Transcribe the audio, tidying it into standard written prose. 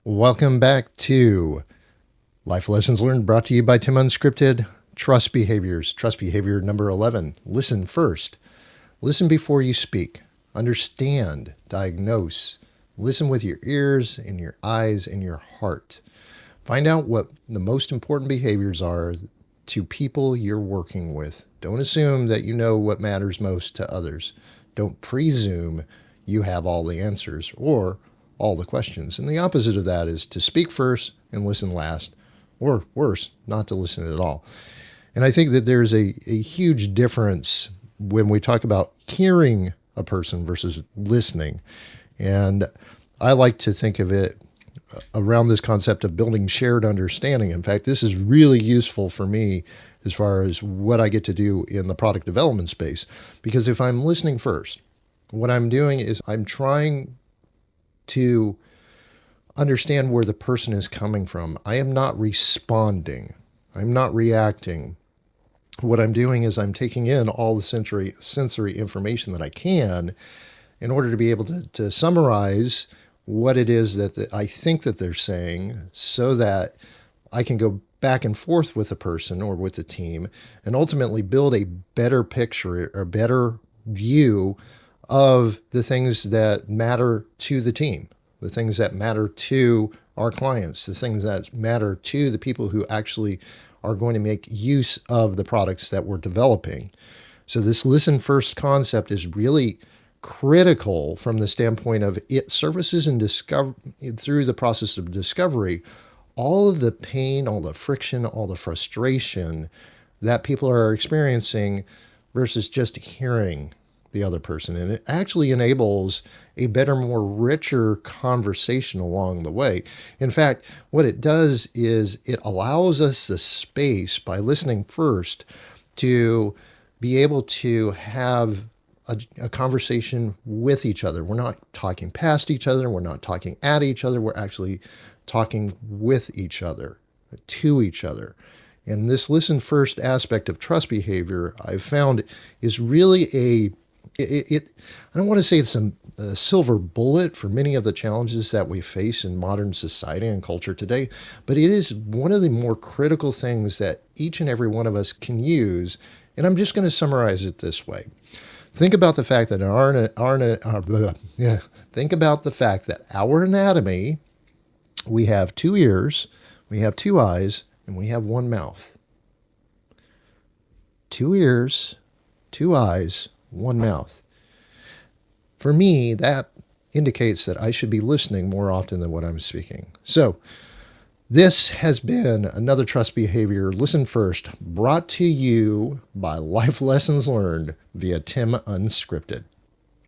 Welcome back to Life Lessons Learned, brought to you by Tim Unscripted. Trust behaviors. Trust behavior number 11. Listen first. Listen before you speak. Understand. Diagnose. Listen with your ears and your eyes and your heart. Find out what the most important behaviors are to people you're working with. Don't assume that you know what matters most to others. Don't presume you have all the answers or all the questions. And the opposite of that is to speak first and listen last, or worse, not to listen at all. And I think that there's a huge difference when we talk about hearing a person versus listening. And I like to think of it around this concept of building shared understanding. In fact, this is really useful for me as far as what I get to do in the product development space. Because if I'm listening first, what I'm doing is I'm trying to understand where the person is coming from. I am not responding. I'm not reacting. What I'm doing is I'm taking in all the sensory information that I can in order to be able to summarize what it is that I think that they're saying, so that I can go back and forth with the person or with the team and ultimately build a better picture or better view of the things that matter to the team, the things that matter to our clients, the things that matter to the people who actually are going to make use of the products that we're developing. So this listen first concept is really critical from the standpoint of it services and through the process of discovery, all of the pain, all the friction, all the frustration that people are experiencing versus just hearing the other person. And it actually enables a better, more richer conversation along the way. In fact, what it does is it allows us the space by listening first to be able to have a conversation with each other. We're not talking past each other. We're not talking at each other. We're actually talking with each other, to each other. And this listen first aspect of trust behavior, I've found, is really I don't want to say it's a silver bullet for many of the challenges that we face in modern society and culture today, but it is one of the more critical things that each and every one of us can use. And I'm just going to summarize it this way. Think about the fact that think about the fact that our anatomy, we have 2 ears, we have 2 eyes, and we have 1 mouth. 2 ears, 2 eyes, 1 mouth. For me, that indicates that I should be listening more often than what I'm speaking. So this has been another Trust Behavior Listen First, brought to you by Life Lessons Learned via Tim Unscripted.